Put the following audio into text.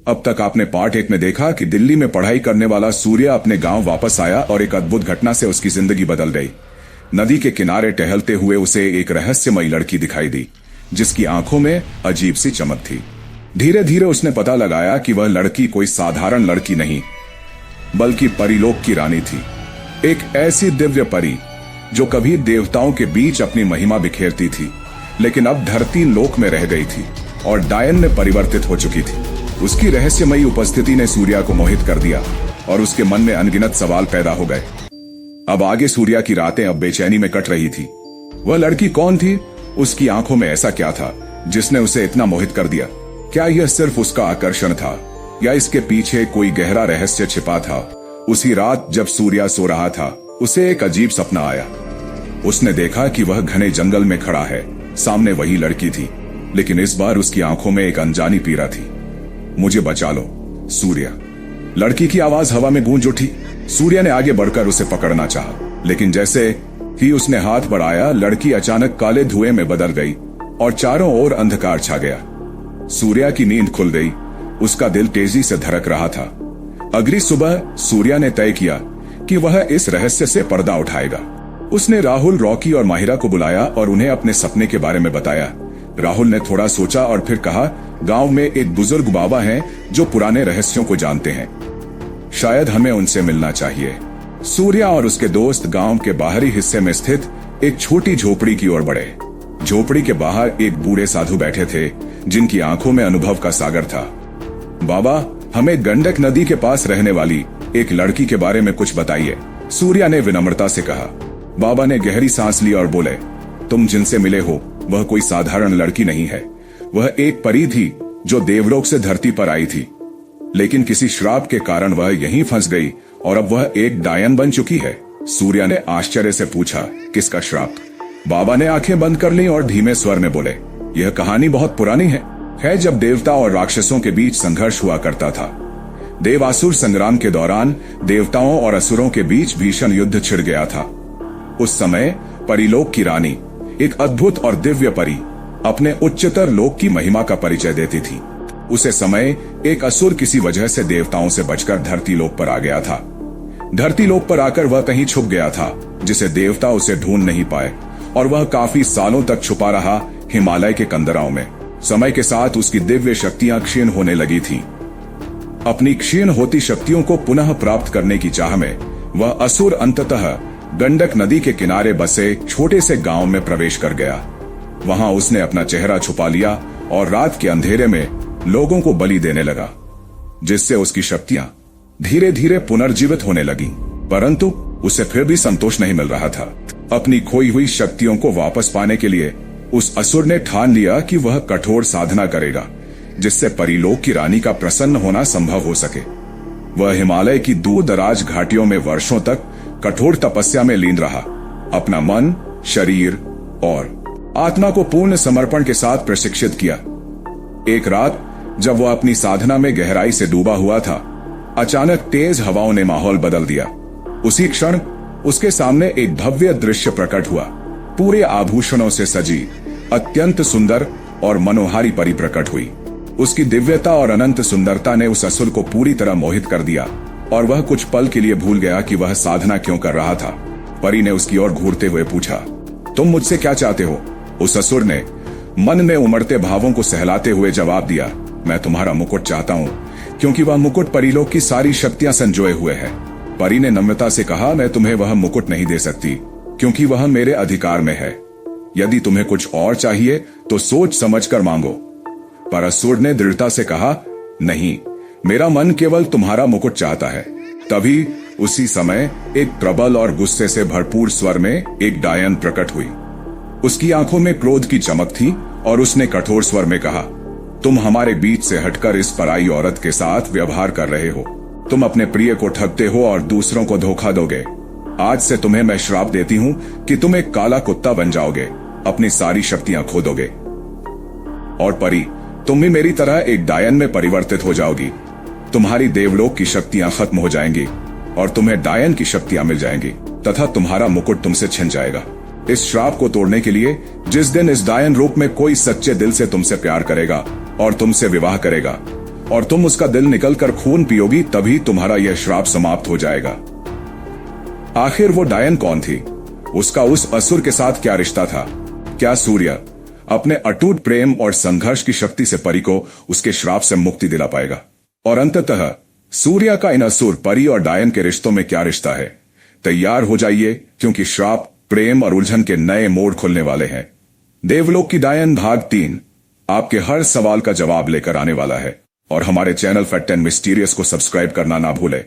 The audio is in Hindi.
अब तक आपने पार्ट 1 में देखा कि दिल्ली में पढ़ाई करने वाला सूर्या अपने गांव वापस आया और एक अद्भुत घटना से उसकी जिंदगी बदल गई। नदी के किनारे टहलते हुए उसे एक रहस्यमयी लड़की दिखाई दी, जिसकी आंखों में अजीब सी चमक थी। धीरे धीरे उसने पता लगाया कि वह लड़की कोई साधारण लड़की नहीं, बल्कि परीलोक की रानी थी। एक ऐसी दिव्य परी जो कभी देवताओं के बीच अपनी महिमा बिखेरती थी, लेकिन अब धरती लोक में रह गई थी और डायन में परिवर्तित हो चुकी थी। उसकी रहस्यमयी उपस्थिति ने सूर्या को मोहित कर दिया और उसके मन में अनगिनत सवाल पैदा हो गए। अब आगे सूर्या की रातें अब बेचैनी में कट रही थी। वह लड़की कौन थी? उसकी आंखों में ऐसा क्या था जिसने उसे इतना मोहित कर दिया? क्या यह सिर्फ उसका आकर्षण था या इसके पीछे कोई गहरा रहस्य छिपा था? उसी रात जब सूर्या सो रहा था, उसे एक अजीब सपना आया। उसने देखा कि वह घने जंगल में खड़ा है। सामने वही लड़की थी, लेकिन इस बार उसकी आंखों में एक अनजानी पीड़ा थी। मुझे बचा लो, सूर्या। लड़की की आवाज हवा में गूंज उठी। सूर्या ने आगे बढ़कर उसे पकड़ना चाहा, लेकिन जैसे ही उसने हाथ बढ़ाया, लड़की अचानक काले धुएं में बदल गई और चारों ओर अंधकार छा गया। सूर्या की नींद खुल गई। उसका दिल तेजी से धड़क रहा था। अगली सुबह सूर्या ने तय किया कि वह इस रहस्य से पर्दा उठाएगा। उसने राहुल, रॉकी और माहिरा को बुलाया और उन्हें अपने सपने के बारे में बताया। राहुल ने थोड़ा सोचा और फिर कहा, गांव में एक बुजुर्ग बाबा हैं जो पुराने रहस्यों को जानते हैं, शायद हमें उनसे मिलना चाहिए। सूर्या और उसके दोस्त गांव के बाहरी हिस्से में स्थित एक छोटी झोपड़ी की ओर बढ़े। झोपड़ी के बाहर एक बूढ़े साधु बैठे थे, जिनकी आंखों में अनुभव का सागर था। बाबा, हमें गंडक नदी के पास रहने वाली एक लड़की के बारे में कुछ बताइए, सूर्या ने विनम्रता से कहा। बाबा ने गहरी सांस ली और बोले, तुम जिनसे मिले हो वह कोई साधारण लड़की नहीं है। वह एक परी थी जो देवलोक से धरती पर आई थी, लेकिन किसी श्राप के कारण वह यहीं फंस गई और अब वह एक डायन बन चुकी है। सूर्या ने आश्चर्य से पूछा, किसका श्राप? बाबा ने आंखें बंद कर ली और धीमे स्वर में बोले, यह कहानी बहुत पुरानी है जब देवता और राक्षसों के बीच संघर्ष हुआ करता था। देवासुर संग्राम के दौरान देवताओं और असुरों के बीच भीषण युद्ध छिड़ गया था। उस समय परीलोक की रानी, एक अद्भुत और दिव्य परी, अपने उच्चतर लोक की महिमा का परिचय देती थी। उसे समय एक असुर किसी वजह से देवताओं से बचकर धरती लोक पर आ गया था। धरती लोक पर आकर वह कहीं छुप गया था, जिसे देवता उसे ढूंढ नहीं पाए, और वह काफी सालों तक छुपा रहा हिमालय के कंदराओं में। समय के साथ उसकी दिव्य शक्तियां क्षीण होने लगी थीं। अपनी क्षीण होती शक्तियों को पुनः प्राप्त करने की चाह में वह असुर अंततः गंडक नदी के किनारे बसे छोटे से गांव में प्रवेश कर गया। वहां उसने अपना चेहरा छुपा लिया और रात के अंधेरे में लोगों को बलि देने लगा, जिससे उसकी शक्तियां धीरे धीरे पुनर्जीवित होने लगीं। परंतु उसे फिर भी संतोष नहीं मिल रहा था। अपनी खोई हुई शक्तियों को वापस पाने के लिए उस असुर ने ठान लिया कि वह कठोर साधना करेगा, जिससे परीलोक की रानी का प्रसन्न होना संभव हो सके। वह हिमालय की दूर दराज घाटियों में वर्षों तक कठोर तपस्या में लीन रहा, अपना मन, शरीर और आत्मा को पूर्ण समर्पण के साथ प्रशिक्षित किया। एक रात जब वह अपनी साधना में गहराई से डूबा हुआ था, अचानक तेज हवाओं ने माहौल बदल दिया। उसी क्षण उसके सामने एक भव्य दृश्य प्रकट हुआ। पूरे आभूषणों से सजी अत्यंत सुंदर और मनोहारी परी प्रकट हुई। उसकी दिव्यता और अनंत सुंदरता ने उस असुर को पूरी तरह मोहित कर दिया और वह कुछ पल के लिए भूल गया कि वह साधना क्यों कर रहा था। परी ने उसकी ओर घूरते हुए पूछा, तुम मुझसे क्या चाहते हो? उस असुर ने मन में उमड़ते भावों को सहलाते हुए जवाब दिया, मैं तुम्हारा मुकुट चाहता हूँ, क्योंकि वह मुकुट परीलोक की सारी शक्तियां संजोए हुए है। परी ने नम्रता से कहा, मैं तुम्हें वह मुकुट नहीं दे सकती, क्योंकि वह मेरे अधिकार में है। यदि तुम्हें कुछ और चाहिए तो सोच समझकर मांगो। पर असुर ने दृढ़ता से कहा, नहीं, मेरा मन केवल तुम्हारा मुकुट चाहता है। तभी उसी समय एक प्रबल और गुस्से से भरपूर स्वर में एक डायन प्रकट हुई। उसकी आंखों में क्रोध की चमक थी और उसने कठोर स्वर में कहा, तुम हमारे बीच से हटकर इस पराई औरत के साथ व्यवहार कर रहे हो। तुम अपने प्रिय को ठगते हो और दूसरों को धोखा दोगे। आज से तुम्हें मैं श्राप देती हूँ कि तुम एक काला कुत्ता बन जाओगे, अपनी सारी शक्तियां खो दोगे। और परी, तुम भी मेरी तरह एक डायन में परिवर्तित हो जाओगी। तुम्हारी देवलोक की शक्तियां खत्म हो जाएंगी और तुम्हें डायन की शक्तियां मिल जाएंगी तथा तुम्हारा मुकुट तुमसे छिन जाएगा। इस श्राप को तोड़ने के लिए जिस दिन इस डायन रूप में कोई सच्चे दिल से तुमसे प्यार करेगा और तुमसे विवाह करेगा, और तुम उसका दिल निकलकर खून पियोगी, तभी तुम्हारा यह श्राप समाप्त हो जाएगा। आखिर वो डायन कौन थी? उसका उस असुर के साथ क्या रिश्ता था? क्या सूर्य अपने अटूट प्रेम और संघर्ष की शक्ति से परी को उसके श्राप से मुक्ति दिला पाएगा? और अंततः सूर्य का इन असुर, परी और डायन के रिश्तों में क्या रिश्ता है? तैयार हो जाइए, क्योंकि श्राप, प्रेम और उलझन के नए मोड़ खुलने वाले हैं। देवलोक की डायन भाग 3 आपके हर सवाल का जवाब लेकर आने वाला है। और हमारे चैनल फैक्ट एंड मिस्टीरियस को सब्सक्राइब करना ना भूलें।